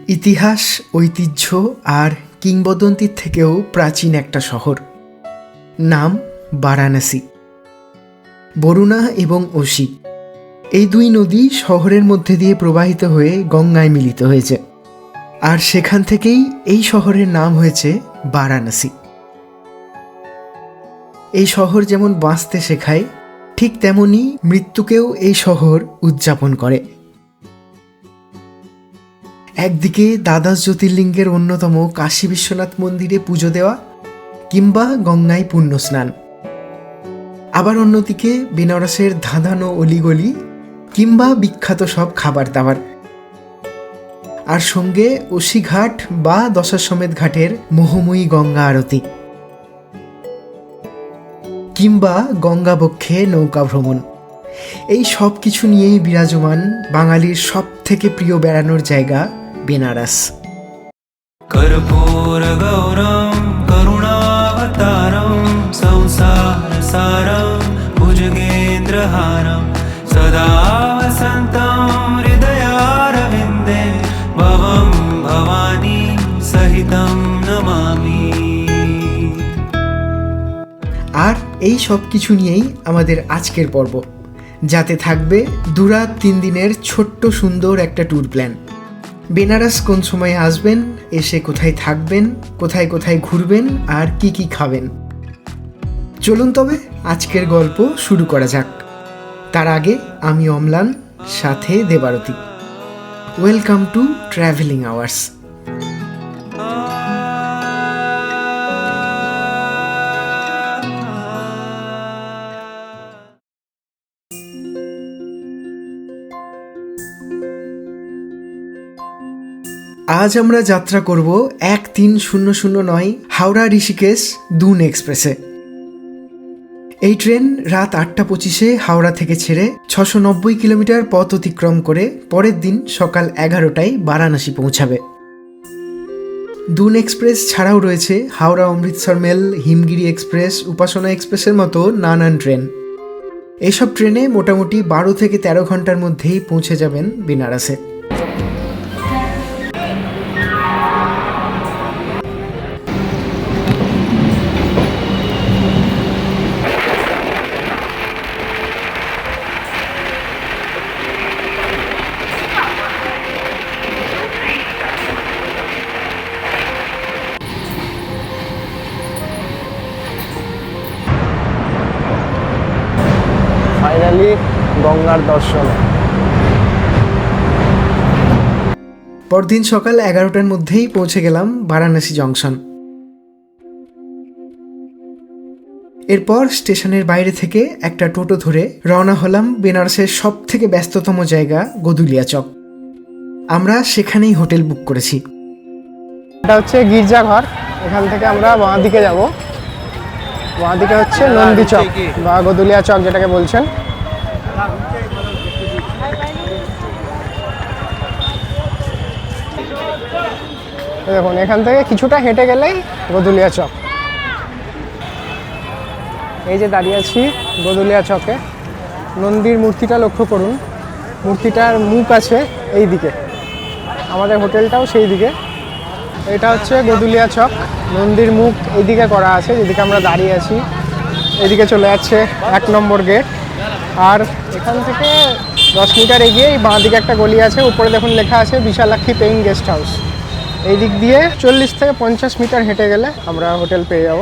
ইতিহাস, ঐতিহ্য আর কিংবদন্তির থেকেও প্রাচীন একটা শহর, নাম বারাণসী। বরুণা এবং অসি এই দুই নদী শহরের মধ্যে দিয়ে প্রবাহিত হয়ে গঙ্গায় মিলিত হয়েছে, আর সেখান থেকেই এই শহরের নাম হয়েছে বারাণসী। এই শহর যেমন বাঁচতে শেখায়, ঠিক তেমনি মৃত্যুকেও এই শহর উদযাপন করে। একদিকে দ্বাদশ জ্যোতির্লিঙ্গের অন্যতম কাশী বিশ্বনাথ মন্দিরে পুজো দেওয়া কিংবা গঙ্গায় পুণ্য স্নান, আবার অন্যদিকে বেনারসের ধাঁধানো অলিগলি কিংবা বিখ্যাত সব খাবার দাবার, আর সঙ্গে অসিঘাট বা দশাশ্বমেধ ঘাটের মোহময়ী গঙ্গা আরতি কিংবা গঙ্গাবক্ষে নৌকা ভ্রমণ। এই সব কিছু নিয়েই বিরাজমান বাঙালির সব থেকে প্রিয় বেড়ানোর জায়গা বেনারস। कर्पूर गौरम करुणावतारम संसार सारम भुजगेन्द्रहारम सदा वसन्तं हृदयारविन्दे भवं भवानी सहितं नमामि। আর এই সব কিছু নিয়েই আমাদের আজকের পর্ব, যাতে থাকবে 2 রাত 3 দিনের ছোট্ট সুন্দর একটা ট্যুর প্ল্যান। বেনারস কোন সময় আসবেন, এসে কোথায় থাকবেন, কোথায় কোথায় ঘুরবেন আর কি কি খাবেন। চলুন তবে আজকের গল্প শুরু করা যাক। তার আগে আমি অম্লান, সাথে Debarati. Welcome to travelling hours. আজ আমরা যাত্রা করব 1300 হাওড়া ঋষিকেশ দুন এক্সপ্রেসে। এই ট্রেন রাত 8:25 হাওড়া থেকে ছেড়ে 690 কিলোমিটার পথ অতিক্রম করে পরের দিন সকাল 11টায় বারাণসী পৌঁছাবে। দুন এক্সপ্রেস ছাড়াও রয়েছে হাওড়া অমৃতসর মেল, হিমগিরি এক্সপ্রেস, উপাসনা এক্সপ্রেসের মতো নানান ট্রেন। এসব ট্রেনে মোটামুটি 12 থেকে 13 ঘন্টার মধ্যেই পৌঁছে যাবেন বেনারসে। ফাইনালি গঙ্গার দর্শন। পরদিন সকাল 11টার মধ্যেই পৌঁছে গেলাম বারাণসী জংশন। এরপর স্টেশনের বাইরে থেকে একটা টোটো ধরে রওনা হলাম বেনারসের সব থেকে ব্যস্ততম জায়গা গদুলিয়া চক। আমরা সেখানেই হোটেল বুক করেছি। এটা হচ্ছে গির্জাঘর। এখান থেকে আমরা বাঁ দিকে যাব। বাঁ দিকে হচ্ছে নন্দী চক বা গদুলিয়া চক যেটাকে বলছেন। দেখুন, এখান থেকে কিছুটা হেঁটে গেলেই গদুলিয়া চক। এই যে দাঁড়িয়ে আছি গদুলিয়া চকে, নন্দীর মূর্তিটা লক্ষ্য করুন। মূর্তিটার মুখ আছে এই দিকে, আমাদের হোটেলটাও সেই দিকে। এটা হচ্ছে গদুলিয়া চক, নন্দীর মুখ এইদিকে করা আছে যেদিকে আমরা দাঁড়িয়ে আছি। এদিকে চলে যাচ্ছে 1 নম্বর গেট, আর এখান থেকে 10 মিটার এগিয়ে এই বাঁ দিকে একটা গলি আছে, উপরে দেখুন লেখা আছে বিশালাক্ষী পেইং গেস্ট হাউস। এই দিক দিয়ে 40 থেকে 50 মিটার হেঁটে গেলে আমরা হোটেল পেয়ে যাব।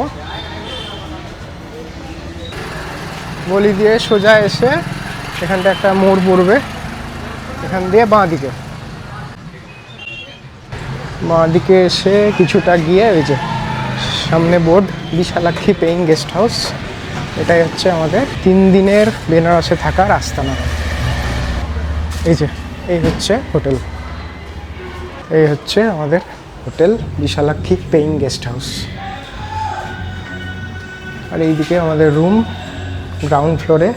গলি দিয়ে সোজা এসে এখানটা একটা মোড় পড়বে, এখান দিয়ে বাঁ দিকে এসে কিছুটা গিয়ে ওই যে সামনে board Bishalakshi paying guest house. এটাই হচ্ছে আমাদের 3 দিনের বেনারসে থাকার আস্তানা। এই হচ্ছে হোটেল, এই হচ্ছে আমাদের hotel Vishalakshi paying guest house. আর এইদিকে আমাদের রুম, গ্রাউন্ড ফ্লোরে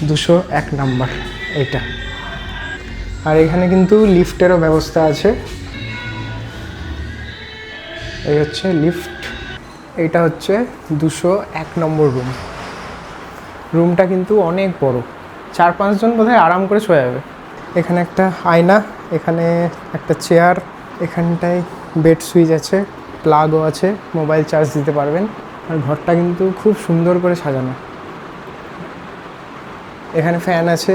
201 নাম্বার এইটা। আর এখানে কিন্তু লিফটেরও ব্যবস্থা আছে। এই হচ্ছে লিফট। এইটা হচ্ছে 201 নম্বর রুম। রুমটা কিন্তু অনেক বড়, 4-5 জন বোধহয় আরাম করে শোয়া যাবে। এখানে একটা আয়না, এখানে একটা চেয়ার, এখানটায় বেড সুইচ আছে, প্লাগও আছে, মোবাইল চার্জ দিতে পারবেন। আর ঘরটা কিন্তু খুব সুন্দর করে সাজানো। এখানে ফ্যান আছে,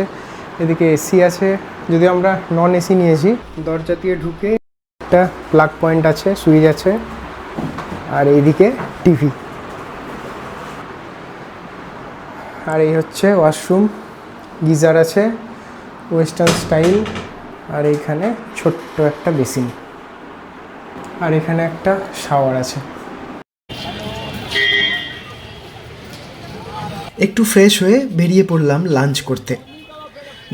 এদিকে এসি আছে, যদি আমরা নন এসি নিয়েছি। দরজা দিয়ে ঢুকে একটা প্লাগ পয়েন্ট আছে, সুইচ আছে, আর এইদিকে টিভি। আর এই হচ্ছে ওয়াশরুম, গিজার আছে ওয়েস্টার্ন স্টাইল, আর এইখানে ছোট্ট একটা বেসিন, আর এখানে একটা শাওয়ার আছে। একটু ফ্রেশ হয়ে বেরিয়ে পড়লাম লাঞ্চ করতে।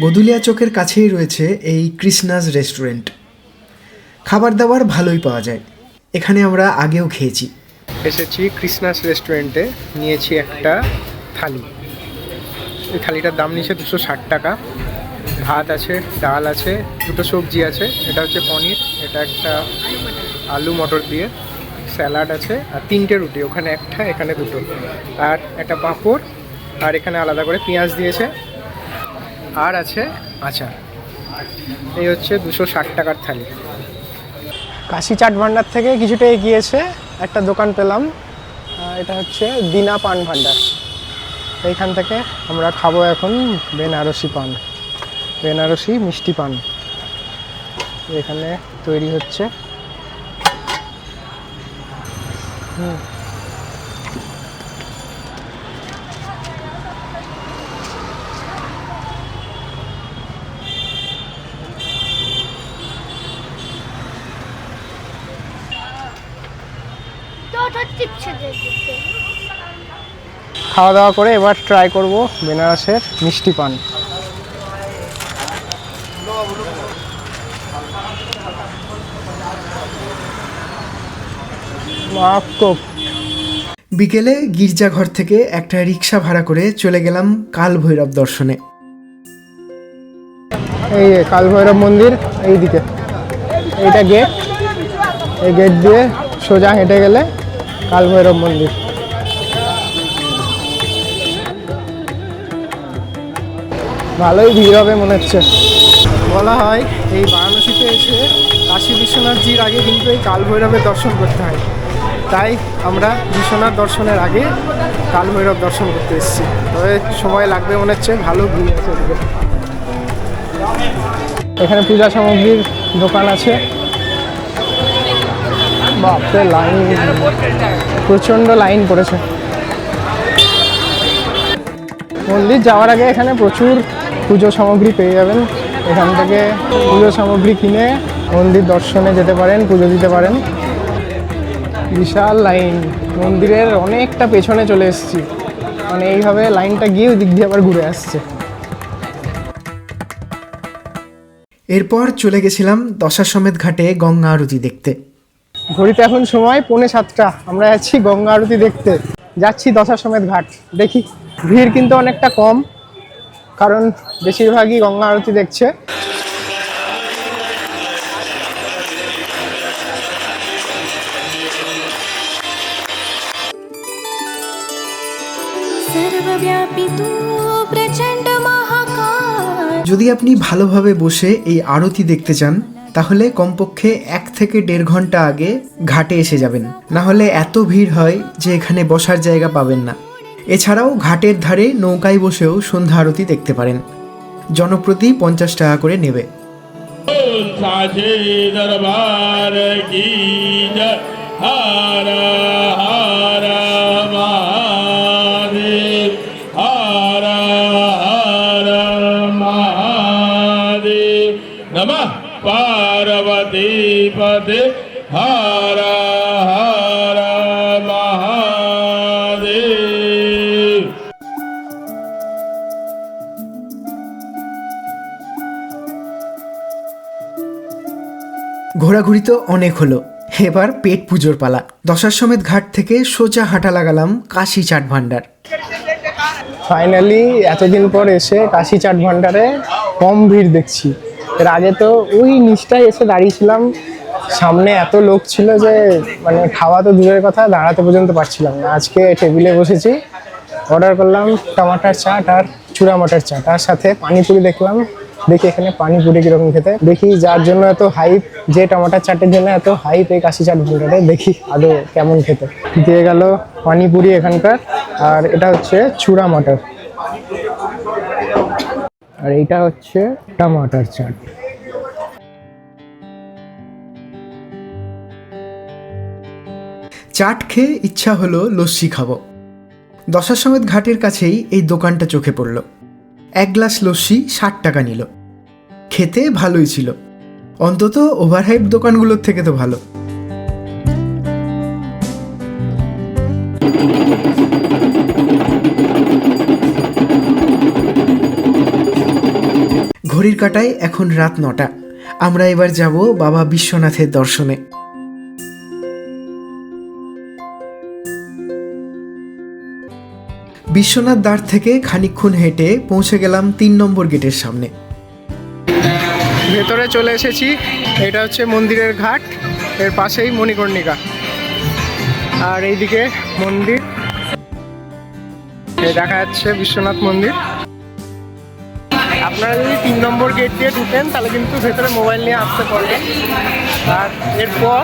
গদুলিয়া চকের কাছেই রয়েছে এই কৃষ্ণাজ রেস্টুরেন্ট। খাবার দাবার ভালোই পাওয়া যায়, এখানে আমরা আগেও খেয়েছি। এসেছি কৃষ্ণাস রেস্টুরেন্টে, নিয়েছি একটা থালি। এই থালিটার দাম নিয়েছে 260 টাকা। ভাত আছে, ডাল আছে, দুটো সবজি আছে, এটা হচ্ছে পনির, এটা একটা আলু মটর দিয়ে, স্যালাড আছে, আর 3টে রুটি, ওখানে একটা এখানে দুটো, আর একটা পাঁপড়, আর এখানে আলাদা করে পেঁয়াজ দিয়েছে, আর আছে আচার। এই হচ্ছে 260 টাকার থালি। কাশি চাট ভান্ডার থেকে কিছুটা এগিয়েছে একটা দোকান পেলাম, এটা হচ্ছে দিনা পান ভান্ডার। এইখান থেকে আমরা খাবো এখন বেনারসি পান, বেনারসি মিষ্টি পান। এখানে তৈরি হচ্ছে। খাওয়া দাওয়া করে এবার ট্রাই করব বেনারসের মিষ্টি পান। বিকেলে গির্জাঘর থেকে একটা রিক্সা ভাড়া করে চলে গেলাম কাল ভৈরব দর্শনে। এই কাল ভৈরব মন্দির এইদিকে, এইটা গেট, এই গেট দিয়ে সোজা হেঁটে গেলে কাল ভৈরব মন্দির। ভালোই ভিড় হবে মনে হচ্ছে। বলা হয় এই বারাণসীতে এসে কাশী বিশ্বনাথজির আগে কিন্তু এই কাল ভৈরবের দর্শন করতে হয়, তাই আমরা বিশ্বনাথ দর্শনের আগে কাল ভৈরব দর্শন করতে এসেছি। তবে সময় লাগবে মনে হচ্ছে, ভালো ভিড় আছে এদিকে। এখানে পূজা সামগ্রীর দোকান আছে। বাপরে লাইন, প্রচণ্ড লাইন পড়েছে। মন্দির যাওয়ার আগে এখানে প্রচুর পুজো সামগ্রী পেয়ে যাবেন। এখান থেকে পুজো সামগ্রী কিনে মন্দির দর্শনে যেতে পারেন, পুজো দিতে পারেন। বিশাল লাইন, মন্দিরের অনেকটা পেছনে চলে এসেছি, মানে এইভাবে লাইনটা গিয়ে ওই দিক দিয়ে আবার ঘুরে আসছে। এরপর চলে গেছিলাম দশাশ্বমেধ ঘাটে গঙ্গা আরতি দেখতে। ঘড়িতে এখন সময় 6:45, আমরা যাচ্ছি গঙ্গা আরতি দেখতে, যাচ্ছি দশাশ্বমেধ ঘাট। দেখি, ভিড় কিন্তু অনেকটা কম, কারণ বেশিরভাগই গঙ্গা আরতি দেখছে। যদি আপনি ভালোভাবে বসে এই আরতি দেখতে চান, তাহলে কমপক্ষে 1 থেকে 1.5 ঘন্টা আগে ঘাটে এসে যাবেন, না হলে এত ভিড় হয় যে এখানে বসার জায়গা পাবেন না। এছাড়াও ঘাটের ধারে নৌকায় বসেও সন্ধ্যা আরতি দেখতে পারেন। জনপ্রতি 50 টাকা করে নেবে। नमः पार्वती पदे हर हर महादेव। ঘোরাঘুরি তো অনেক হলো, এবার পেট পুজোর পালা। দশাশ্বমেধ ঘাট থেকে সোজা হাঁটা লাগালাম কাশী চাট ভান্ডার। ফাইনালি এতদিন পর এসে কাশী চাট ভান্ডারে কম ভিড় দেখছি। এর আগে তো ওই নিচটায় এসে দাঁড়িয়েছিলাম, সামনে এত লোক ছিল যে মানে খাওয়া তো দূরের কথা, দাঁড়াতে পর্যন্ত পারছিলাম না। আজকে টেবিলে বসেছি, অর্ডার করলাম টমাটার চাট আর চূড়া মটর চাট, তার সাথে পানিপুরি দেখলাম, দেখি এখানে পানিপুরি কিরকম খেতে, দেখি যার জন্য এত হাইপ, যে টমেটোর চাটের জন্য এত হাইপ এই কাশি চাট ভান্ডারে, দেখি আদৌ কেমন খেতে। দিয়ে গেল পানিপুরি এখানকার, আর এটা হচ্ছে চূড়া মটর, আর এইটা হচ্ছে টমাটার চাট। চাট খেয়ে ইচ্ছা হলো লস্যি খাবো। দশাসমেত ঘাটের কাছেই এই দোকানটা চোখে পড়ল। 1 গ্লাস লস্যি 60 টাকা নিল। খেতে ভালোই ছিল, অন্তত ওভারহাইপ দোকানগুলোর থেকে তো ভালো। ঘড়ির কাঁটায় এখন রাত 9টা। আমরা এবার যাব বাবা বিশ্বনাথের দর্শনে। বিশ্বনাথ দ্বার থেকে খানিকক্ষণ হেঁটে পৌঁছে গেলাম 3 নম্বর গেটের সামনে। ভেতরে চলে এসেছি, এটা হচ্ছে মন্দিরের ঘাট, এর পাশেই মণিকর্ণিকা, আর এইদিকে মন্দির, এই দেখা যাচ্ছে বিশ্বনাথ মন্দির। আপনারা যদি 3 নম্বর গেট দিয়ে ঢুকেন তাহলে কিন্তু ভেতরে মোবাইল নিয়ে আসতে পারবেন, আর এরপর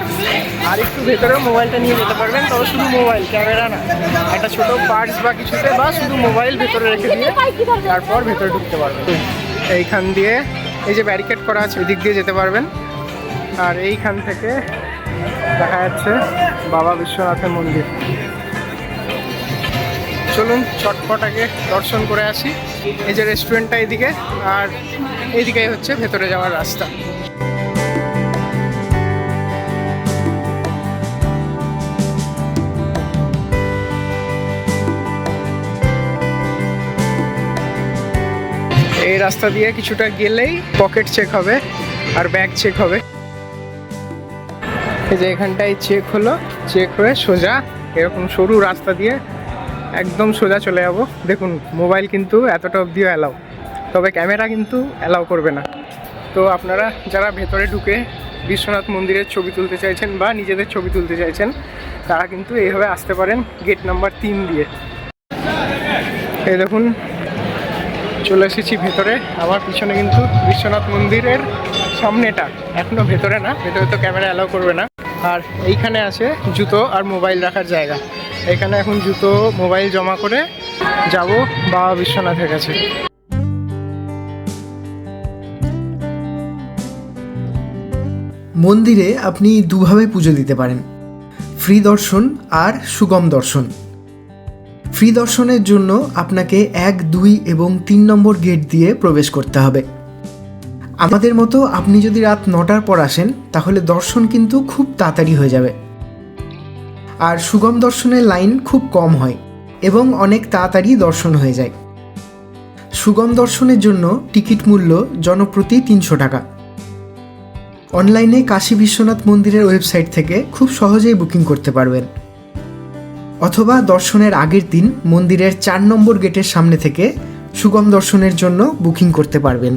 আর একটু ভেতরেও মোবাইলটা নিয়ে যেতে পারবেন, তবে শুধু মোবাইল, ক্যামেরা না, একটা ছোটো পার্স বা কিছুতে, বা শুধু মোবাইল ভেতরে রেখে দিয়ে তারপর ভেতরে ঢুকতে পারবেন। এইখান দিয়ে এই যে ব্যারিকেড করা আছে ওই দিক দিয়ে যেতে পারবেন, আর এইখান থেকে দেখা যাচ্ছে বাবা বিশ্বনাথের মন্দির। চলুন চটপট আগে দর্শন করে আসি। এই যে রেস্টুরেন্টটা এইদিকে, আর এইদিকেই হচ্ছে ভেতরে যাওয়ার রাস্তা। এই রাস্তা দিয়ে কিছুটা গেলেই পকেট চেক হবে আর ব্যাগ চেক হবে। এই যে এখানটায় চেক হলো, চেক হয়ে সোজা এরকম সরু রাস্তা দিয়ে একদম সোজা চলে যাবো। দেখুন মোবাইল কিন্তু এতটা অবধিও অ্যালাউ, তবে ক্যামেরা কিন্তু অ্যালাউ করবে না। তো আপনারা যারা ভেতরে ঢুকে বিশ্বনাথ মন্দিরের ছবি তুলতে চাইছেন বা নিজেদের ছবি তুলতে চাইছেন, তারা কিন্তু এইভাবে আসতে পারেন গেট নাম্বার 3 দিয়ে। এই দেখুন চলে এসেছি ভেতরে, আমার পিছনে কিন্তু বিশ্বনাথ মন্দিরের সামনেটা, এখনো ভেতরে না, ভেতরে তো ক্যামেরা অ্যালাউ করবে না। আর এইখানে আছে জুতো আর মোবাইল রাখার জায়গা, এখানে এখন জুতো মোবাইল জমা করে যাব বাবা বিশ্বনাথের কাছে। মন্দিরে আপনি দুভাবে পুজো দিতে পারেন, ফ্রি দর্শন আর সুগম দর্শন। ফ্রি দর্শনের জন্য আপনাকে 1, 2 এবং 3 নম্বর গেট দিয়ে প্রবেশ করতে হবে। আমাদের মতো আপনি যদি রাত 9টার পর আসেন তাহলে দর্শন কিন্তু খুব তাড়াতাড়ি হয়ে যাবে। আর সুগম দর্শনের লাইন খুব কম হয় এবং অনেক তাড়াতাড়ি দর্শন হয়ে যায়। সুগম দর্শনের জন্য টিকিট মূল্য জনপ্রতি 300 টাকা। অনলাইনে কাশী বিশ্বনাথ মন্দিরের ওয়েবসাইট থেকে খুব সহজেই বুকিং করতে পারবেন, অথবা দর্শনের আগের দিন মন্দিরের 4 নম্বর গেটের সামনে থেকে সুগম দর্শনের জন্য বুকিং করতে পারবেন।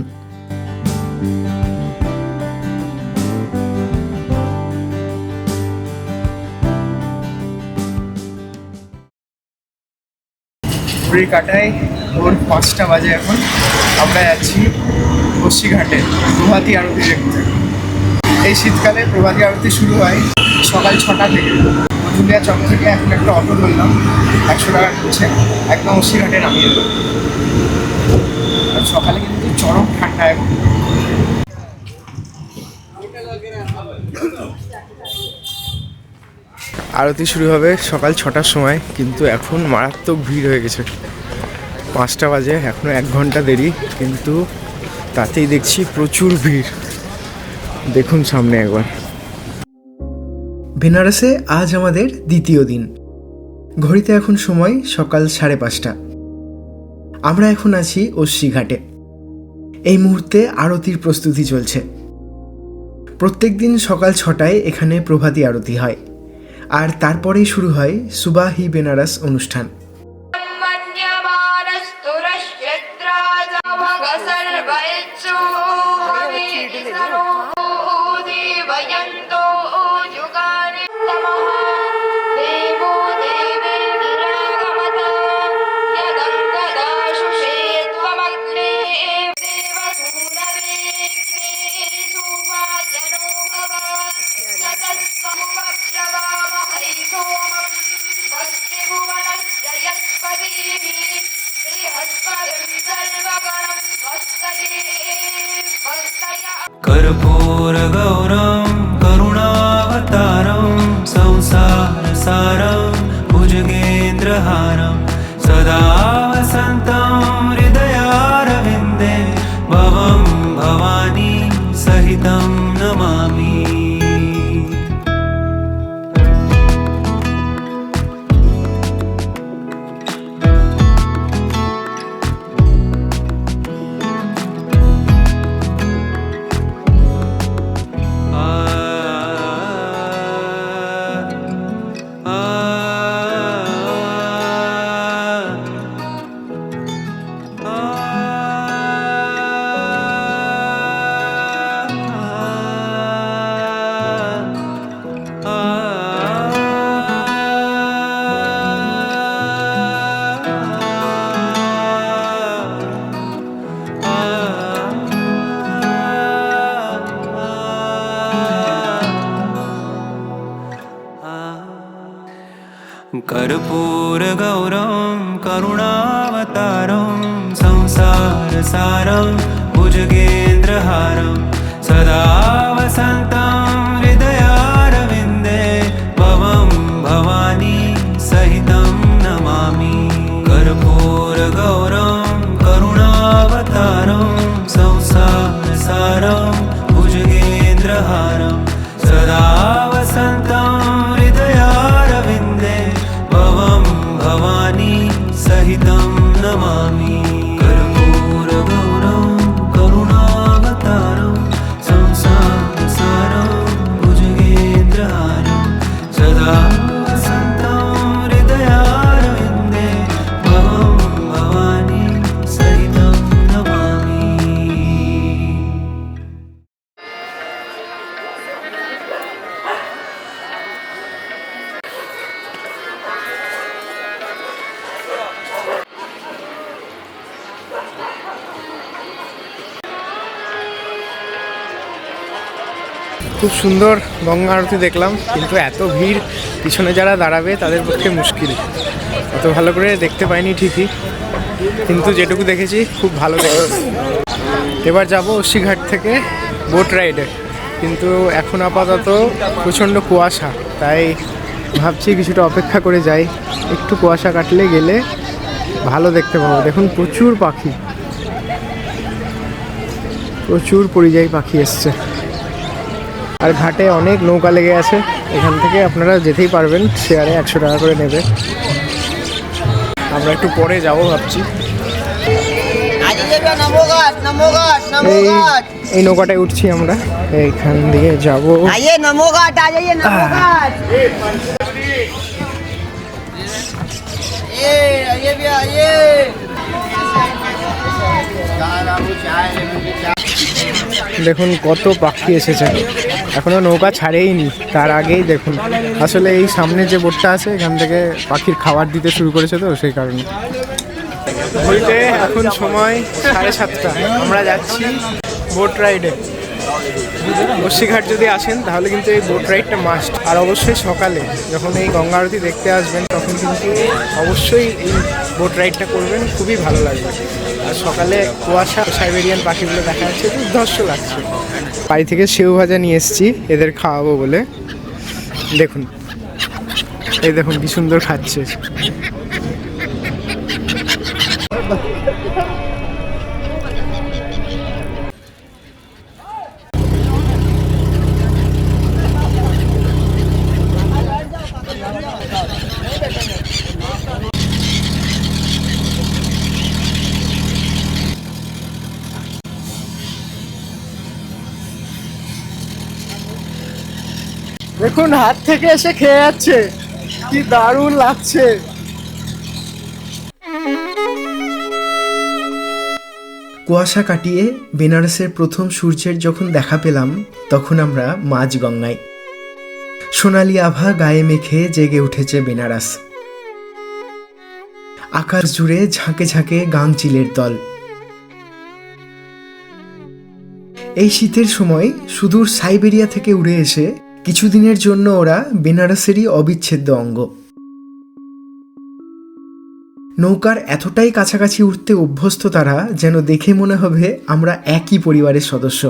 ঘড়ির কাঁটায় ভোর 5টা বাজে এখন। আমরা যাচ্ছি বসিঘাটে প্রভাতী আরতি দেখতে। এই শীতকালে প্রভাতী আরতি শুরু হয় সকাল 6টা থেকে। মধুলিয়া চক থেকে এখন একটা অটো ধরলাম, 100 টাকা নিচ্ছে, একদম বসিঘাটে নামিয়ে দেবো। আর সকালে কিন্তু চরম ঠান্ডা এখন। আরতি শুরু হবে সকাল 6টার সময়, কিন্তু এখন মারাত্মক ভিড় হয়ে গেছে। 5টা বাজে, এখনও 1 ঘন্টা দেরি, কিন্তু তাতেই দেখছি প্রচুর ভিড়। দেখুন সামনে একবার। বেনারসে আজ আমাদের দ্বিতীয় দিন। ঘড়িতে এখন সময় সকাল 5:30। আমরা এখন আছি অশ্বিঘাটে। এই মুহূর্তে আরতির প্রস্তুতি চলছে। প্রত্যেক দিন সকাল 6টায় এখানে প্রভাতী আরতি হয়, আর তারপরেই শুরু হয় সুবাহি বেনারস অনুষ্ঠান। कर्पूरगौरं करुणावतारं संसारसारं भुजगेन्द्रहारं सदा वसन्तं हृदयारविन्दे भवं भवानी सहितं नमामि। कर्पूरगौरं करुणावतारं संसारसारं भुजगेन्द्रहारं सदा वसन्तं हृदयारविन्दे भवं भवानी सहितं नमामि। कर्पूरगौरं करुणावतारं संसारसारं भुजगेन्द्रहारं सदा वसन्तं हृदयारविन्दे भवं भवानी सहितं नमामि। कर्पूरगौरं करुणावतारं संसारसारं भुजगेन्द्रहारं सदा वसन्तं हृदयारविन्दे भवं भवानी सहितं नमामि। খুব সুন্দর গঙ্গা আরতি দেখলাম, কিন্তু এত ভিড়, পিছনে যারা দাঁড়াবে তাদের পক্ষে মুশকিল। অত ভালো করে দেখতে পাইনি ঠিকই, কিন্তু যেটুকু দেখেছি খুব ভালো দেখেছি। এবার যাব অস্সিঘাট থেকে বোট রাইডে, কিন্তু এখন আপাতত প্রচণ্ড কুয়াশা, তাই ভাবছি কিছুটা অপেক্ষা করে যাই। একটু কুয়াশা কাটলে গেলে ভালো দেখতে পাবো। দেখুন প্রচুর পাখি, প্রচুর পরিযায়ী পাখি এসছে। আর ঘাটে অনেক নৌকা লেগে আছে, এখান থেকে আপনারা যেতেই পারবেন, শেয়ারে 100 টাকা করে নেবে। আমরা একটু পরে যাব ভাবছি। এই নৌকাটায় উঠছি আমরা, এইখান দিয়ে যাব। দেখুন কত পাখি এসেছে, এখনো নৌকা ছাড়েইনি, তার আগেই দেখুন। আসলে এই সামনে যে বোটটা আছে এখান থেকে পাখির খাবার দিতে শুরু করেছে, তো সেই কারণে। ঘড়িতে এখন সময় 7:30, আমরা যাচ্ছি বোট রাইডে। অস্সিঘাট যদি আসেন তাহলে কিন্তু এই বোট রাইডটা মাস্ট। আর অবশ্যই সকালে যখন এই গঙ্গা আরতি দেখতে আসবেন তখন কিন্তু অবশ্যই এই বোট রাইডটা করবেন, খুবই ভালো লাগবে। আর সকালে কুয়াশা, সাইবেরিয়ান পাখিগুলো দেখা যাচ্ছে, দুর্ধর্ষ লাগছে। বাড়ি থেকে সেউ ভাজা নিয়ে এসেছি এদের খাওয়াবো বলে। দেখুন, এই দেখুন কি সুন্দর খাচ্ছে। দেখুন হাত থেকে এসে খেয়ে যাচ্ছে, কি দারুণ লাগছে। কুয়াশা কাটিয়ে বেনারসের প্রথম সূর্যের যখন দেখা পেলাম, তখন আমরা মাঝ গঙ্গায়। সোনালি আভা গায়ে মেখে জেগে উঠেছে বেনারস। আকাশ জুড়ে ঝাঁকে ঝাঁকে গাংচিলের দল। এই শীতের সময় সুদূর সাইবেরিয়া থেকে উড়ে এসে কিছুদিনের জন্য ওরা বেনারসেরই অবিচ্ছেদ্য অঙ্গ। নৌকার এতটাই কাছাকাছি উঠতে অভ্যস্ত তারা যেন দেখে মনে হবে আমরা একই পরিবারের সদস্য।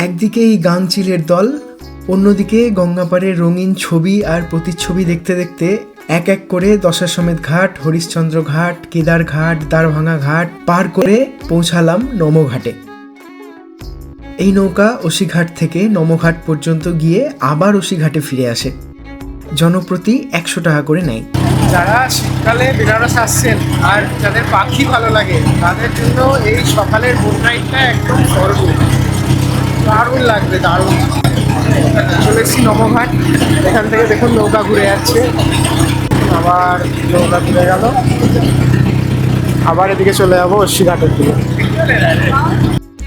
একদিকে এই গাংচিলের দল, অন্যদিকে গঙ্গাপাড়ের রঙিন ছবি আর প্রতিচ্ছবি দেখতে দেখতে এক এক করে দশাশ্বমেধ ঘাট, হরিশ্চন্দ্র ঘাট, কেদার ঘাট, দ্বারভাঙা ঘাট পার করে পৌঁছালাম নমঘাটে। এই নৌকা ওসিঘাট থেকে নমঘাট পর্যন্ত গিয়ে আবার ওসিঘাটে ফিরে আসে। জনপ্রতি 100 টাকা করে নেয়। যারা শীতকালে বেনারস আসছেন আর যাদের পাখি ভালো লাগে তাদের জন্য এই সকালের বোট রাইডটা একদম স্বর্গ। দারুণ লাগবে, দারুণ। চলে এসেছি নমঘাট, এখান থেকে দেখুন নৌকা ঘুরে যাচ্ছে, আবার নৌকা ঘুরে গেল, আবার এদিকে চলে যাবো ওসিঘাটের দিকে।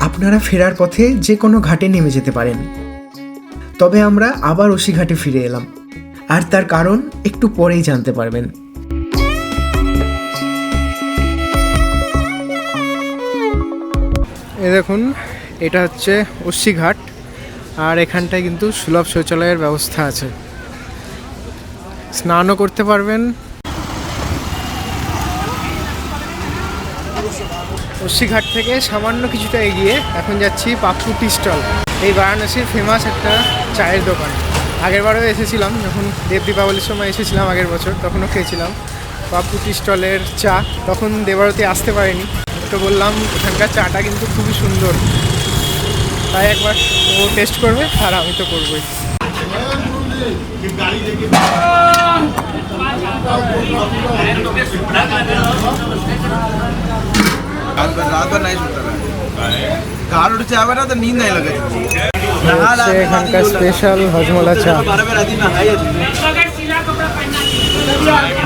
আপনারা ফেরার পথে যে কোনো ঘাটে নেমে যেতে পারেন, তবে আমরা আবার ওসিঘাটে ফিরে এলাম, আর তার কারণ একটু পরেই জানতে পারবেন। এই দেখুন, এটা হচ্ছে ওসিঘাট, আর এখানটায় কিন্তু সুলভ শৌচালয়ের ব্যবস্থা আছে, স্নানও করতে পারবেন। ওসিঘাট থেকে সামান্য কিছুটা এগিয়ে এখন যাচ্ছি পাপ্পু টি স্টল। এই বারাণসীর ফেমাস একটা চায়ের দোকান। আগেরবারও এসেছিলাম, যখন দেব দীপাবলির সময় এসেছিলাম আগের বছর, তখনও খেয়েছিলাম পাপ্পু টি স্টলের চা। তখন দেবারতী আসতে পারেনি, তো বললাম এখানকার চাটা কিন্তু খুবই সুন্দর, তাই একবার ও টেস্ট করবে আর আমি তো করবোই। रात भर नहीं सोता कार उठ से आवे ना तो नींद नहीं लगे এখানকার স্পেশাল হজমলা চা।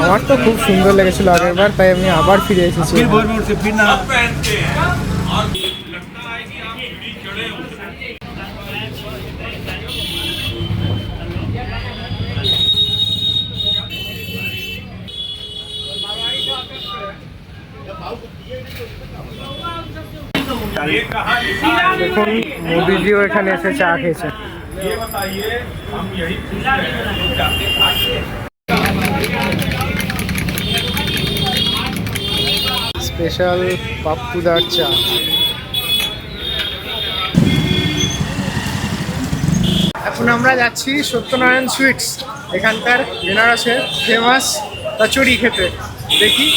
আমার তো খুব সুন্দর লেগেছিল আগেরবার, তাই আমি আবার ফিরে এসেছি। দেখুন মোদিজিও এখানে এসে চা খেয়েছে। স্পেশাল পাপ্পুদার চা। এখন আমরা যাচ্ছি সত্যনারায়ণ সুইটস, এখানকার বেনারসের ফেমাস কচুরি খেতে। দেখি,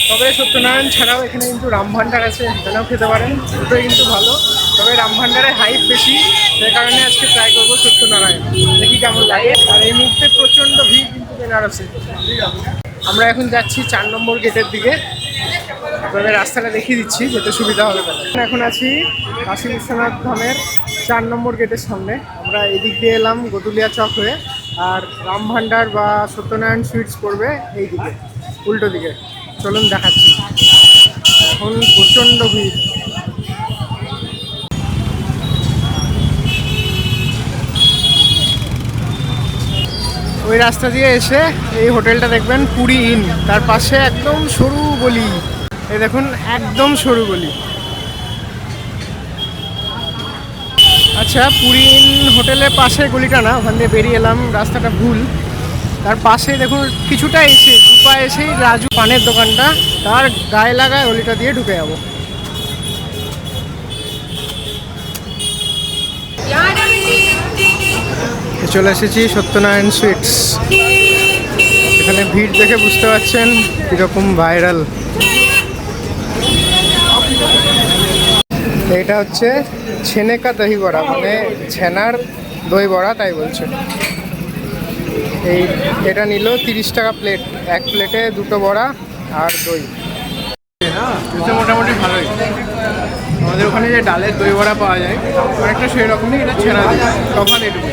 তবে সত্যনারায়ণ ছাড়াও এখানে কিন্তু রামভান্ডার আছে, এখানেও খেতে পারেন, দুটোই কিন্তু ভালো। তবে রামভান্ডারে হাইপ বেশি, সেই কারণে আজকে ট্রাই করবো সত্যনারায়ণ, দেখি কেমন লাগে। আর এই মুহূর্তে প্রচণ্ড ভিড় কিন্তু বেনারসে। আমরা এখন যাচ্ছি 4 নম্বর গেটের দিকে, আপনাদের রাস্তাটা দেখিয়ে দিচ্ছি, যেতে সুবিধা হবে। এখন আছি কাশী বিশ্বনাথ ধামের 4 নম্বর গেটের সামনে। আমরা এদিক দিয়ে এলাম গদুলিয়া চক হয়ে, আর রামভান্ডার বা সত্যনারায়ণ সুইটস পড়বে এই দিকে, উল্টো দিকে। চলুন দেখাচ্ছি। এখন প্রচণ্ড ভিড়। ওই রাস্তা দিয়ে এসে এই হোটেলটা দেখবেন, পুরী ইন, তার পাশে একদম সরু গলি। এই দেখুন, একদম সরু গলি। আচ্ছা, পুরী ইন হোটেলের পাশে গলিটা না, ওখান দিয়ে বেরিয়ে এলাম, রাস্তাটা ভুল। তার পাশে দেখুন কিছুটা এসে দুপা এসেই রাজু পানের দোকানটা, তার গায়ে লাগায় গলিটা দিয়ে ঢুকে যাবো। চলে এসেছি সত্যনারায়ণ সুইটস। এখানে ভিড় দেখে বুঝতে পারছেন কীরকম ভাইরাল। এটা হচ্ছে ছেনেকা দহি বড়া, মানে ছেনার দই বড়া তাই বলছে। এটা নিল 30 টাকা প্লেট, এক প্লেটে 2টো বড়া আর দই। মোটামুটি ভালোই। আমাদের ওখানে যে ডালের দই বড়া পাওয়া যায় অনেকটা সেই রকমই, এটা ছেনা দই, তফাৎ এটুকু।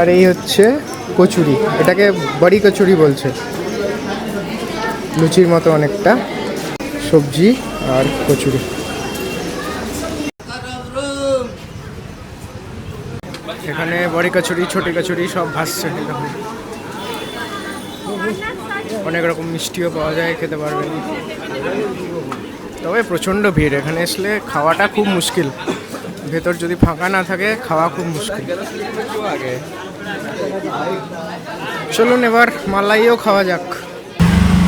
আর এই হচ্ছে কচুরি, এটাকে বড়ি কচুরি বলছে, লুচির মতো অনেকটা, সবজি আর কচুরি। এখানে বড়ি কচুরি, ছোটি কচুরি সব ভাসছে। অনেক রকম মিষ্টিও পাওয়া যায়, খেতে পারবেন। তবে প্রচণ্ড ভিড়, এখানে আসলে খাওয়াটা খুব মুশকিল। ভেতর যদি ফাঁকা না থাকে খাওয়া খুব মুশকিল। চলুন এবার মালাইও খাওয়া যাক।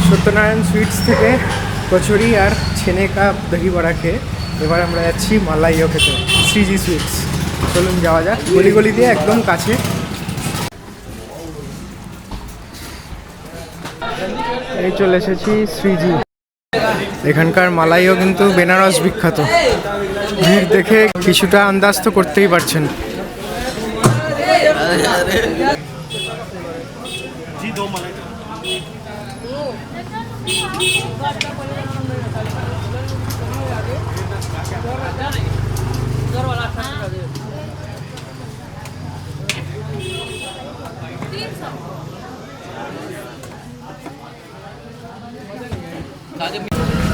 সত্যনারায়ণ সুইটস থেকে কচুরি আর ছেনে কাপ দহি বড়া খেয়ে এবার আমরা যাচ্ছি মালাইও খেতে, শ্রীজি সুইটস। চলুন যাওয়া যাক, গলি গলি দিয়ে একদম কাছে। এই চলে এসেছি শ্রীজি। এখানকার মালাইও কিন্তু বেনারস বিখ্যাত। ভিড় দেখে কিছুটা আন্দাজ তো করতেই পারছেন।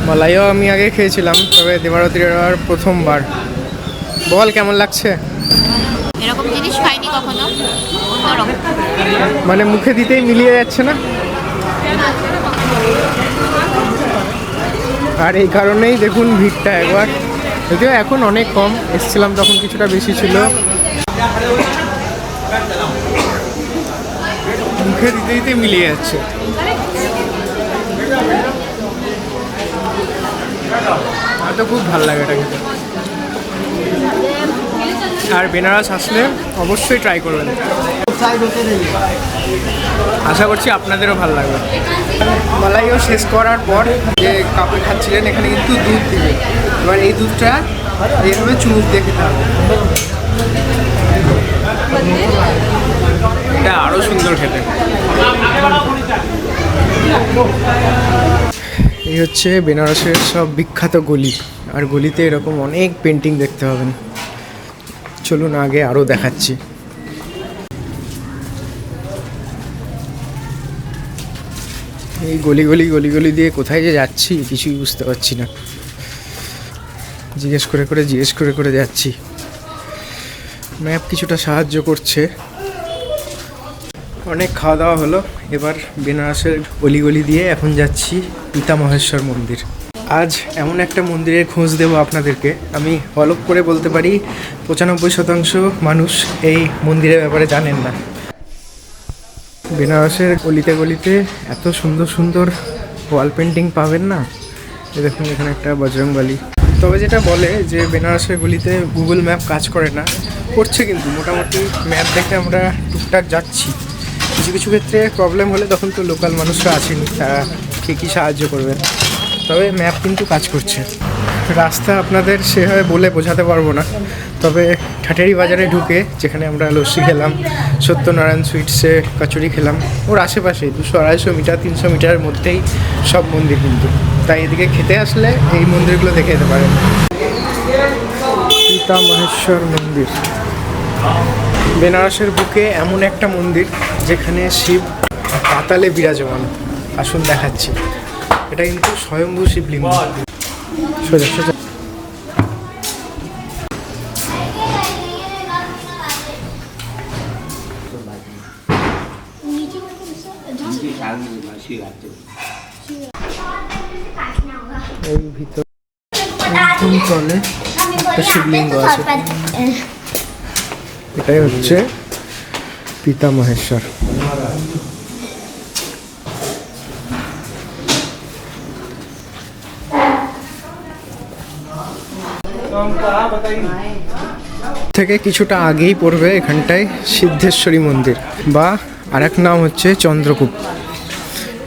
মালাইও আমি আগে খেয়েছিলাম, তবে দেবারতির এবার প্রথমবার। বল কেমন লাগছে? এরকম জিনিস খাইনি কখনো, অন্যরকম। মানে মুখে দিতেই মিলিয়ে যাচ্ছে না, আর এই কারণেই দেখুন ভিড়টা একবার। যদিও এখন অনেক কম, এসেছিলাম তখন কিছুটা বেশি ছিল। মুখে দিতে দিতে মিলিয়ে যাচ্ছে। আমার তো খুব ভালো লাগে এটা খেতে। আর বেনারস আসলে অবশ্যই ট্রাই করবেন, আশা করছি আপনাদেরও ভালো লাগবে। মালাইও শেষ করার পর যে কাপে খাচ্ছিলেন, এখানে কিন্তু দুধ দিবে। এবার এই দুধটা এইভাবে চুমুক দিয়ে খেতে হবে, এটা আরও সুন্দর খেতে। এই হচ্ছে বেনারসের সব বিখ্যাত গলি, আর গলিতে এরকম অনেক পেন্টিং দেখতে পাবেন। চলুন আগে আরও দেখাচ্ছি। এই গলি গলি গলি গলি দিয়ে কোথায় যে যাচ্ছি কিছুই বুঝতে পারছি না। জিজ্ঞেস করে করে যাচ্ছি। ম্যাপ কিছুটা সাহায্য করছে। অনেক খাওয়া দাওয়া হলো, এবার বেনারসের অলিগলি দিয়ে এখন যাচ্ছি পিতামহেশ্বর মন্দির। আজ এমন একটা মন্দিরের খোঁজ দেবো আপনাদেরকে, আমি হলপ করে বলতে পারি 95% মানুষ এই মন্দিরের ব্যাপারে জানেন না। বেনারসের গলিতে গলিতে এত সুন্দর সুন্দর ওয়াল পেন্টিং পাবেন না। দেখুন এখানে একটা বজরংবলী। তবে যেটা বলে যে বেনারসের গলিতে গুগল ম্যাপ কাজ করে না, করছে কিন্তু মোটামুটি। ম্যাপ দেখে আমরা টুকটাক যাচ্ছি, কিছু কিছু ক্ষেত্রে প্রবলেম হলে তখন তো লোকাল মানুষরা আছেনি, তারা ঠিকই সাহায্য করবেন। তবে ম্যাপ কিন্তু কাজ করছে। রাস্তা আপনাদের সেভাবে বলে বোঝাতে পারবো না, তবে ঠাটেরি বাজারে ঢুকে যেখানে আমরা লস্যি খেলাম, সত্যনারায়ণ সুইটসে কচুরি খেলাম, ওর আশেপাশে 200-250 মিটার 300 মিটারের মধ্যেই সব মন্দির কিন্তু। তাই এদিকে খেতে আসলে এই মন্দিরগুলো দেখে যেতে পারেন। পিতামহেশ্বর মন্দির বেনারসের বুকে এমন একটা মন্দির যেখানে শিব পাতালে বিরাজমান। আসুন দেখাচ্ছি। এটা কিন্তু স্বয়ম্ভু শিবলিঙ্গ। সোজা সোজা। এই ভিতর একদম তলে একটা শিবলিঙ্গ আছে। এটাই হচ্ছে পিতামহেশ্বর। থেকে কিছুটা আগেই পড়বে এখানটায় সিদ্ধেশ্বরী মন্দির, বা আরেক নাম হচ্ছে চন্দ্রকূপ।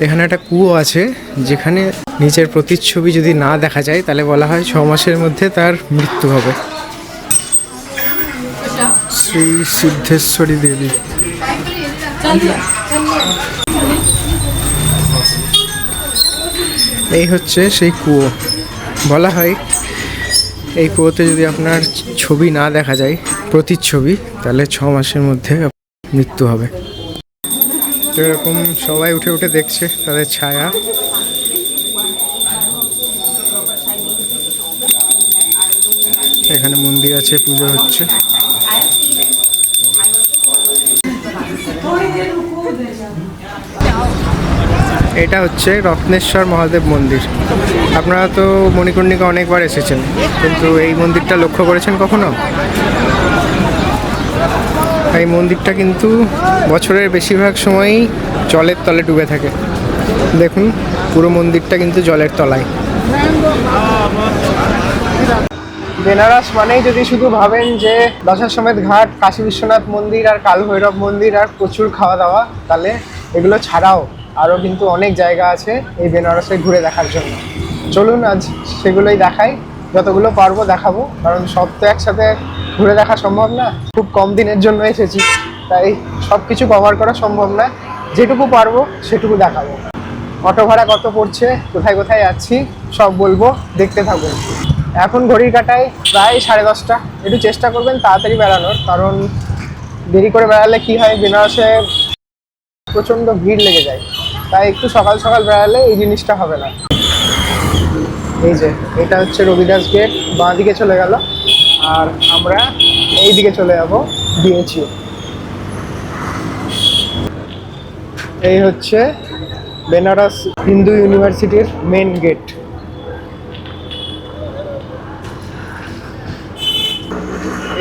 এখানে একটা কুয়ো আছে, যেখানে নিচের প্রতিচ্ছবি যদি না দেখা যায় তাহলে বলা হয় 6 মাসের মধ্যে তার মৃত্যু হবে। শ্রী সিদ্ধেশ্বরী দেবী। এই হচ্ছে সেই কুয়ো। বলা হয় এই কুয়োতে যদি আপনার ছবি না দেখা যায়, প্রতিচ্ছবি, তাহলে 6 মাসের মধ্যে মৃত্যু হবে। এরকম সবাই উঠে উঠে দেখছে তাদের ছায়া। এখানে মন্দির আছে, পুজো হচ্ছে। এটা হচ্ছে রত্নেশ্বর মহাদেব মন্দির। আপনারা তো মণিকর্ণিকা অনেকবার এসেছেন, কিন্তু এই মন্দিরটা লক্ষ্য করেছেন কখনো? এই মন্দিরটা কিন্তু বছরের বেশিরভাগ সময়ই জলের তলে ডুবে থাকে। দেখুন, পুরো মন্দিরটা কিন্তু জলের তলায়। বেনারস মানেই যদি শুধু ভাবেন যে দশাশ্বমেধ ঘাট, কাশী বিশ্বনাথ মন্দির আর কাল ভৈরব মন্দির আর প্রচুর খাওয়া দাওয়া, তাহলে এগুলো ছাড়াও আরও কিন্তু অনেক জায়গা আছে এই বেনারসে ঘুরে দেখার জন্য। চলুন আজ সেগুলোই দেখাই, যতগুলো পারবো দেখাবো, কারণ সব তো একসাথে ঘুরে দেখা সম্ভব না। খুব কম দিনের জন্য এসেছি, তাই সব কিছু কভার করা সম্ভব না। যেটুকু পারবো সেটুকু দেখাবো। অটো ভাড়া কত পড়ছে, কোথায় কোথায় যাচ্ছি সব বলবো, দেখতে থাকুন। এখন ঘড়ির কাটায় প্রায় 10:30। একটু চেষ্টা করবেন তাড়াতাড়ি বেড়ানোর, কারণ দেরি করে বেড়ালে কি হয়, বেনারসে প্রচণ্ড ভিড় লেগে যায়। তাই একটু সকাল সকাল বেড়ালে এই জিনিসটা হবে না। এই যে এটা হচ্ছে রবিদাস গেট, বাঁ দিকে চলে গেল, আর আমরা এই দিকে চলে যাব BHU। এই হচ্ছে বেনারস হিন্দু ইউনিভার্সিটির মেন গেট।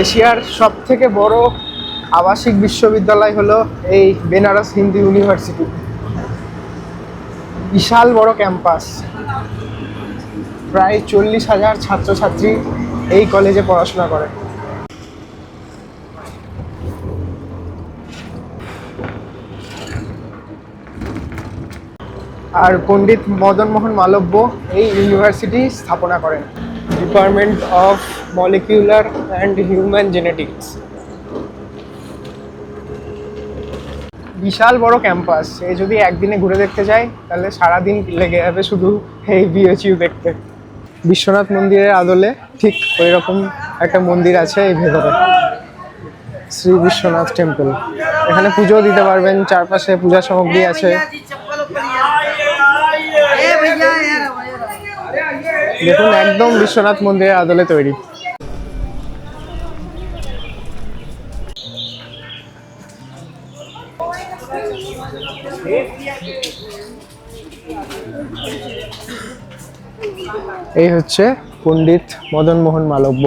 এশিয়ার সব থেকে বড় আবাসিক বিশ্ববিদ্যালয় হলো এই বেনারস হিন্দু ইউনিভার্সিটি। বিশাল বড় ক্যাম্পাস, প্রায় 40,000 ছাত্রছাত্রী এই কলেজে পড়াশোনা করে। আর পণ্ডিত মদন মোহন মালব্য এই ইউনিভার্সিটি স্থাপনা করেন। Department of molecular and human genetics. বিশাল বড় ক্যাম্পাস, এই যদি একদিনে ঘুরে দেখতে যাই তাহলে সারাদিন লেগে যাবে শুধু এই BHU দেখতে। বিশ্বনাথ মন্দিরের আদলে ঠিক ওই রকম একটা মন্দির আছে এই ভেতরে, শ্রী বিশ্বনাথ টেম্পল। এখানে পুজো দিতে পারবেন, চারপাশে পূজা সামগ্রী আছে। দেখুন, একদম বিশ্বনাথ মন্দিরের আদলে তৈরি। এই হচ্ছে পণ্ডিত মদন মোহন মালব্য,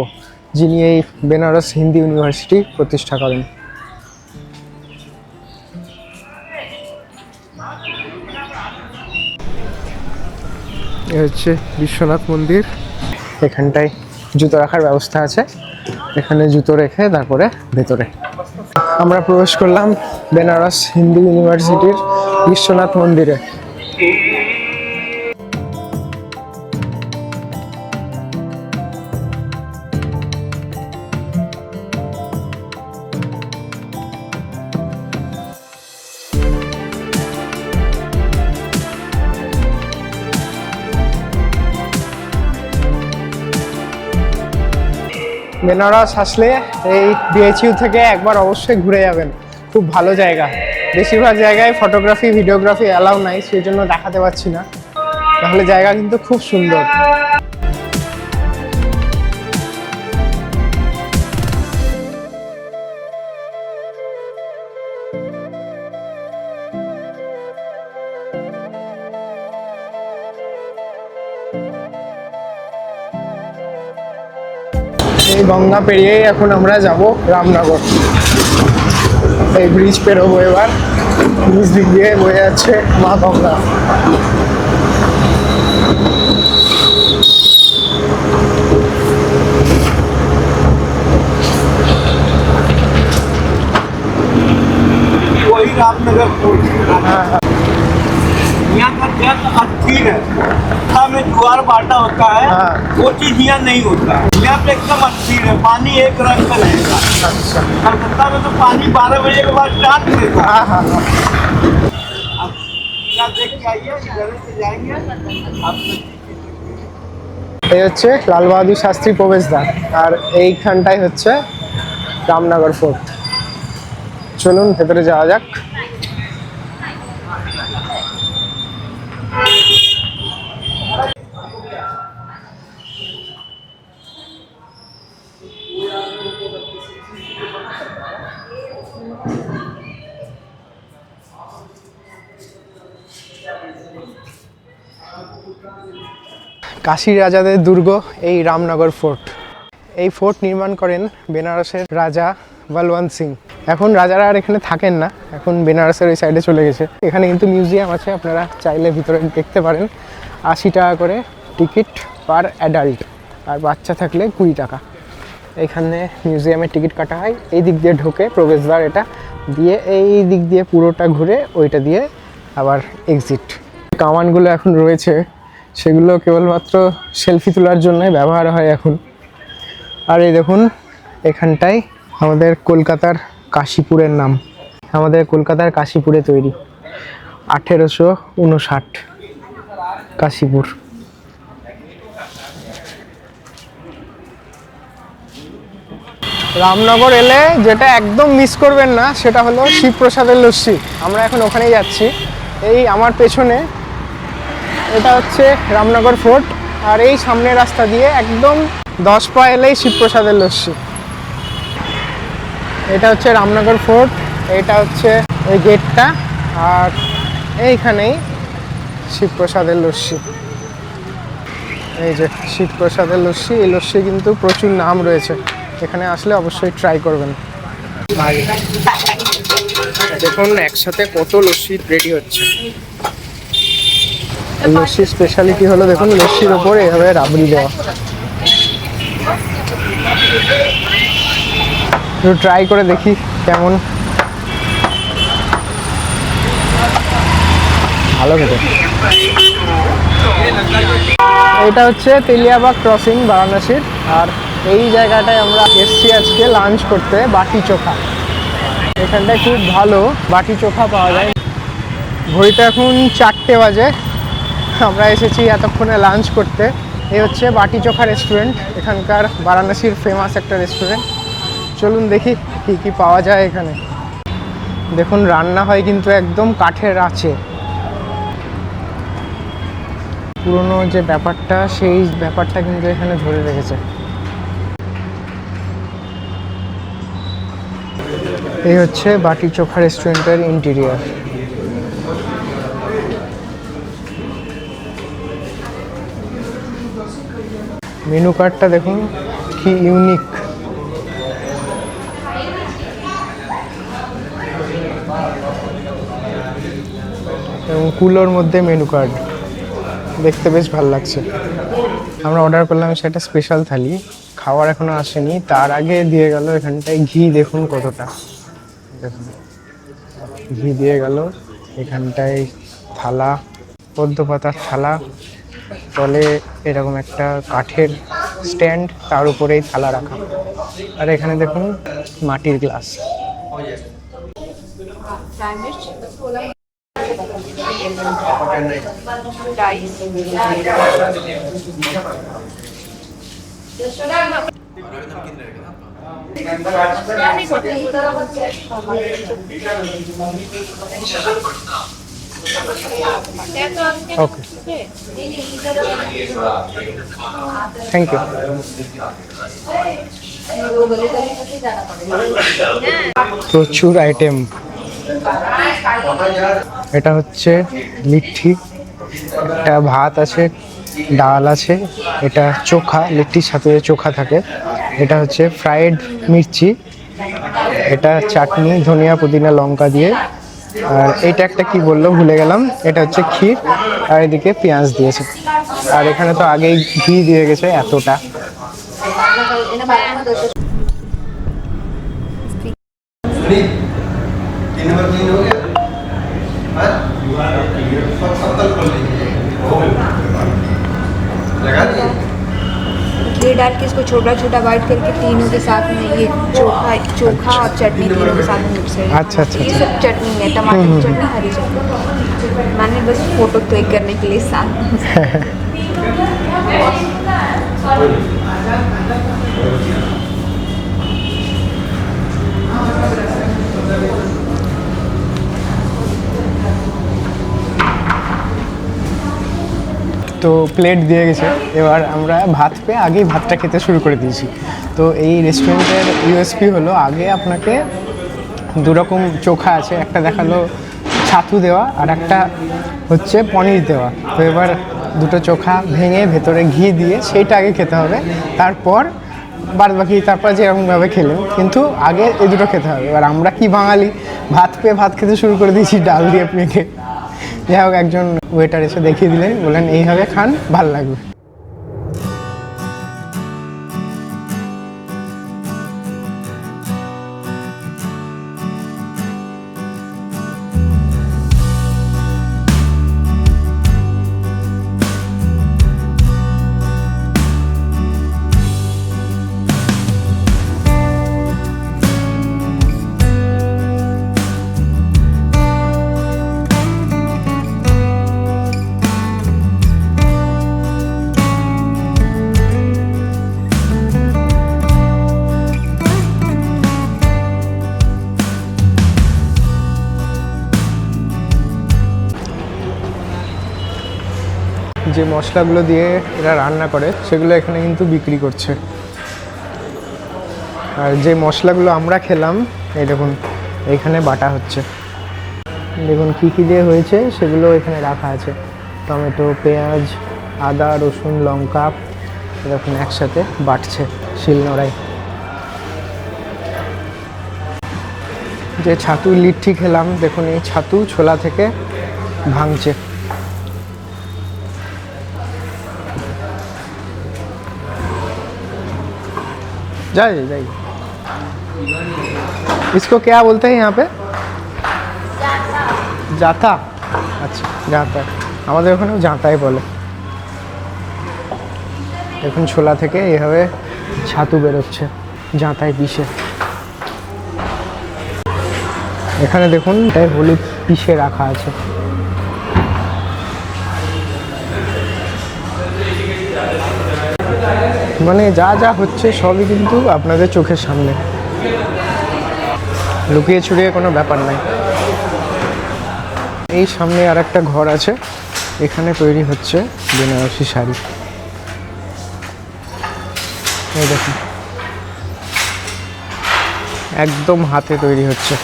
যিনি এই বেনারস হিন্দু ইউনিভার্সিটি প্রতিষ্ঠা করেন। এই হচ্ছে বিশ্বনাথ মন্দির। এখানটায় জুতো রাখার ব্যবস্থা আছে, এখানে জুতো রেখে তারপরে ভেতরে আমরা প্রবেশ করলাম বেনারস হিন্দু ইউনিভার্সিটির বিশ্বনাথ মন্দিরে। বেনারস আসলে এই BHU থেকে একবার অবশ্যই ঘুরে যাবেন, খুব ভালো জায়গা। বেশিরভাগ জায়গায় ফটোগ্রাফি ভিডিওগ্রাফি অ্যালাউ নাই, সেই জন্য দেখাতে পারছি না, তাহলে জায়গা কিন্তু খুব সুন্দর। এই গঙ্গা পেরিয়েই এখন আমরা যাব রামনগর। এই ব্রিজ পেরোবো এবার, ব্রিজ দিক দিয়ে বয়ে যাচ্ছে মা গঙ্গা। वही रामनगर फोर्ट। यहाँ का जल अस्थिर है, में ज्वार बाटा होता है, हाँ। वो चीज यहाँ नहीं होता है। यहाँ पे एकदम अस्थिर है, पानी एक रंग का रहेगा। कलकत्ता में तो पानी 12 बजे के बाद स्टार्ट देता है। अब यहाँ देख के आइए, इधर से जाएंगे आप। এই হচ্ছে লাল বাহাদুর শাস্ত্রী প্রবেশদ্বার, আর এইখানটাই হচ্ছে রামনগর ফোর্ট। চলুন ভেতরে যাওয়া যাক। কাশী রাজাদের দুর্গ এই রামনগর ফোর্ট। এই ফোর্ট নির্মাণ করেন বেনারসের রাজা বলবন্ত সিং। এখন রাজারা আর এখানে থাকেন না, এখন বেনারসের ওই সাইডে চলে গেছে। এখানে কিন্তু মিউজিয়াম আছে, আপনারা চাইলে ভিতরে দেখতে পারেন। 80 টাকা করে টিকিট পার অ্যাডাল্ট, আর বাচ্চা থাকলে 20 টাকা। এখানে মিউজিয়ামের টিকিট কাটা হয়। এই দিক দিয়ে ঢোকে প্রবেশদ্বার, এটা দিয়ে এই দিক দিয়ে পুরোটা ঘুরে ওইটা দিয়ে আবার এক্সিট। কামানগুলো এখন রয়েছে, সেগুলো কেবলমাত্র সেলফি তোলার জন্যই ব্যবহার হয় এখন। আর এই দেখুন এখানটায় আমাদের কলকাতার কাশীপুরের নাম, আমাদের কলকাতার কাশীপুরে তৈরি, 1859 কাশীপুর। রামনগর এলে যেটা একদম মিস করবেন না সেটা হলো শিবপ্রসাদের লস্যি। আমরা এখন ওখানেই যাচ্ছি। এই আমার পেছনে এটা হচ্ছে রামনগর ফোর্ট, আর এই সামনের রাস্তা দিয়ে একদম 10 পা এলেই শিবপ্রসাদের লস্যি। এটা হচ্ছে রামনগর ফোর্ট, এটা হচ্ছে ওই গেটটা, আর এইখানেই শিবপ্রসাদের লস্যি। এই যে শিবপ্রসাদের লস্যি, এই লস্যি কিন্তু প্রচুর নাম রয়েছে, এখানে আসলে অবশ্যই ট্রাই করবেন। দেখুন একসাথে কত লস্যি রেডি হচ্ছে। লস্যির স্পেশালিটি হলো দেখুন লস্যির ওপর এভাবে রাবড়ি দেওয়া। একটু ট্রাই করে দেখি কেমন, ভালো খেতে। এটা হচ্ছে তেলিয়াবাগ ক্রসিং বারাণসীর, আর এই জায়গাটায় আমরা এসছি আজকে লাঞ্চ করতে। বাটি চোখা, এখানটায় খুব ভালো বাটি চোখা পাওয়া যায়। ঘড়িটা এখন 4টে বাজে, আমরা এসেছি এতক্ষণে লাঞ্চ করতে। এই হচ্ছে বাটি চোখা রেস্টুরেন্ট, এখানকার বারাণসীর ফেমাস একটা রেস্টুরেন্ট। চলুন দেখি কি কি পাওয়া যায় এখানে। দেখুন রান্না হয় কিন্তু একদম কাঠের আঁচে, পুরনো যে ব্যাপারটা সেই ব্যাপারটা কিন্তু এখানে ধরে রেখেছে। এই হচ্ছে বাটি চোখা রেস্টুরেন্টের ইন্টেরিয়ার। মেনু কার্ডটা দেখুন কি ইউনিক। এবং কুলোর মধ্যে মেনু কার্ড, দেখতে বেশ ভালো লাগছে। আমরা অর্ডার করলাম সেটা স্পেশাল থালি, খাওয়ার এখনো আসেনি, তার আগে দিয়ে গেল এখানটায় ঘি। দেখুন কতটা, দেখুন ঘি দিয়ে গেল এখানটায়। থালা, পদ্ম পাতার থালা, তলে এরকম একটা কাঠের স্ট্যান্ড, তার উপরেই থালা রাখা। আর এখানে দেখুন মাটির গ্লাস। Okay, thank you. প্রচুর আইটেম। এটা হচ্ছে লিট্টি, এটা ভাত আছে, ডাল আছে, এটা চোখা, লিট্টির সাথে চোখা থাকে। এটা হচ্ছে ফ্রাইড মির্চি, এটা চাটনি ধনিয়া পুদিনা লঙ্কা দিয়ে। আর এইটা একটা কি বললো ভুলে গেলাম, এটা হচ্ছে ক্ষীর, আর এদিকে পেঁয়াজ দিয়েছে। আর এখানে তো আগেই ঘি দিয়ে গেছে এতটা। घी डाल के इसको छोटा छोटा बाइट करके तीनों के साथ में ये चोखा और चटनी तीनों के साथ में मिक्स है। अच्छा अच्छा ये सब चटनी है, टमाटर की चटनी, हरी चटनी। मैंने बस फोटो क्लिक करने के लिए साथ তো প্লেট দিয়ে গেছে, এবার আমরা ভাত পেয়ে আগেই ভাতটা খেতে শুরু করে দিয়েছি। তো এই রেস্টুরেন্টের ইউএসপি হলো আগে আপনাকে দুরকম চোখা আছে, একটা দেখালো ছাতু দেওয়া আর একটা হচ্ছে পনির দেওয়া। তো এবার দুটো চোখা ভেঙে ভেতরে ঘি দিয়ে সেইটা আগে খেতে হবে, তারপর বাদ বাকি তারপর যেরকমভাবে খেলেন, কিন্তু আগে এই দুটো খেতে হবে। এবার আমরা কি বাঙালি, ভাত পেয়ে ভাত খেতে শুরু করে দিয়েছি ডাল দিয়ে মেখে। যাই হোক, একজন ওয়েটার এসে দেখিয়ে দিলেন, বললেন এইভাবে খান, ভাল লাগবে। যে মশলাগুলো দিয়ে এরা রান্না করে সেগুলো এখানে কিন্তু বিক্রি করছে। আর যে মশলাগুলো আমরা খেলাম, এই দেখুন এইখানে বাটা হচ্ছে। দেখুন কী কী দিয়ে হয়েছে সেগুলো এখানে রাখা আছে। টমেটো, পেঁয়াজ, আদা, রসুন, লঙ্কা এরকম একসাথে বাটছে শিলনোড়ায়। যে ছাতু লিট্টি খেলাম, দেখুন এই ছাতু ছোলা থেকে ভাঙছে। जाइए जाइए। इसको क्या बोलते हैं यहाँ पे? जाता। अच्छा जाता, আমাদের ওখানেও জাঁতাই বলে। এখন ছোলা থেকে এইভাবে ছাতু বেরোচ্ছে জাঁতায় পিষে। এখানে দেখুন তাই হলুদ পিষে রাখা আছে। মানে যা যা হচ্ছে সবই কিন্তু আপনাদের চোখের সামনে, লুকিয়ে ছুড়িয়ে কোনো ব্যাপার নাই। এই সামনে আর একটা ঘর আছে, এখানে তৈরি হচ্ছে বেনারসি শাড়ি। এই দেখুন একদম হাতে তৈরি হচ্ছে।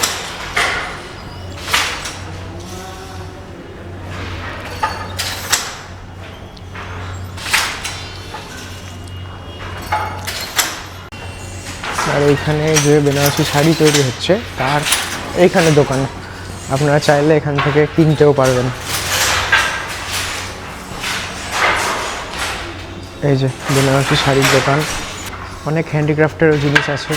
আর এইখানে যে বেনারসি শাড়ি তৈরি হচ্ছে তার এইখানে দোকান, আপনারা চাইলে এখান থেকে কিনতেও পারবেন। এই যে বেনারসি শাড়ির দোকান, অনেক হ্যান্ডিক্রাফটেরও জিনিস আছে।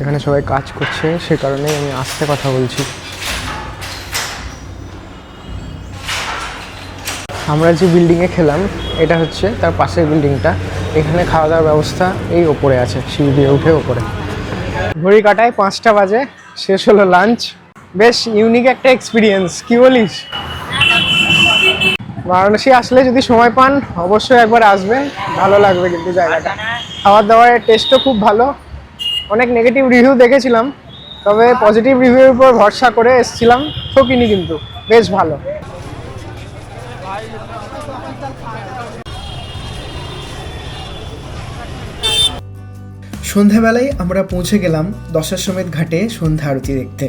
এখানে সবাই কাজ করছে, সে কারণেই আমি আস্তে কথা বলছি। আমরা যে বিল্ডিংয়ে খেলাম এটা হচ্ছে তার পাশের বিল্ডিংটা। এখানে খাওয়া দাওয়ার ব্যবস্থা এই ওপরে আছে, সিঁড়ি দিয়ে উঠে ওপরে। ঘড়ি কাটায় 5টা বাজে, শেষ হলো লাঞ্চ। বেশ ইউনিক একটা এক্সপিরিয়েন্স, কি বলিস? বারাণসী আসলে যদি সময় পান অবশ্যই একবার আসবেন, ভালো লাগবে কিন্তু জায়গাটা। খাবার দাবারের টেস্টও খুব ভালো। অনেক নেগেটিভ রিভিউ দেখেছিলাম, তবে পজিটিভ রিভিউর উপর ভরসা করে এসেছিলাম, ঠকিনি কিন্তু, বেশ ভালো। সন্ধ্যাবেলায় আমরা পৌঁছে গেলাম দশাশ্বমেধ ঘাটে সন্ধ্যা আরতি দেখতে।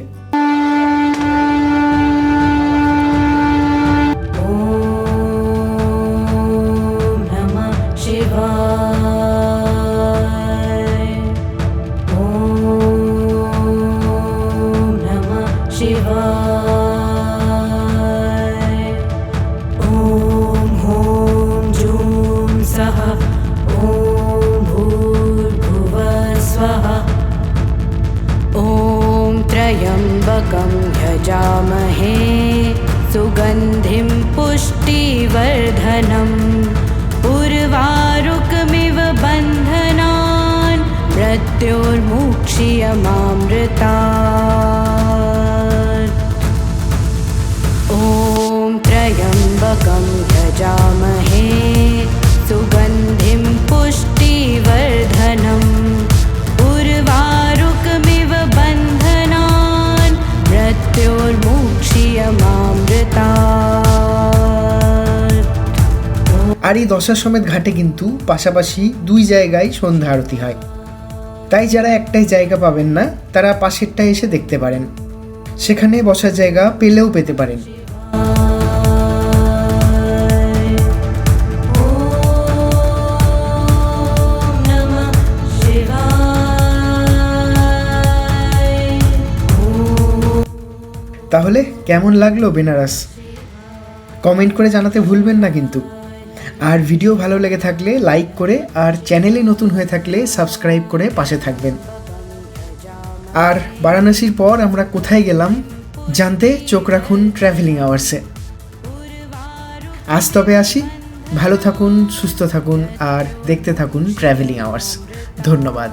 त्र्यम्बकं यजामहे सुगन्धिं पुष्टिवर्धनम् उर्वारुकमिव बन्धनान् मृत्योर्मुक्षीयमामृतात्। ॐ त्र्यम्बकं यजामहे सुगन्धिं पुष्टिवर्धनम् उर्वारुकमिव बन्धनान् मृत्योर्मुक्षीयमामृतात्। আর এই দশাশ্বমেধ ঘাটে কিন্তু পাশাপাশি দুই জায়গায় সন্ধ্যা আরতি হয়। তাই যারা একটাই জায়গা পাবেন না তারা পাশেরটা এসে দেখতে পারেন, সেখানে বসার জায়গা পেলেও পেতে পারেন। তাহলে কেমন লাগলো বেনারস? কমেন্ট করে জানাতে ভুলবেন না কিন্তু। আর ভিডিও ভালো লেগে থাকলে লাইক করে, আর চ্যানেলে নতুন হয়ে থাকলে সাবস্ক্রাইব করে পাশে থাকবেন। আর বারাণসীর পর আমরা কোথায় গেলাম জানতে চোখ রাখুন ট্র্যাভেলিং আওয়ার্সে। আজ তবে আসি, ভালো থাকুন, সুস্থ থাকুন আর দেখতে থাকুন ট্র্যাভেলিং আওয়ার্স। ধন্যবাদ।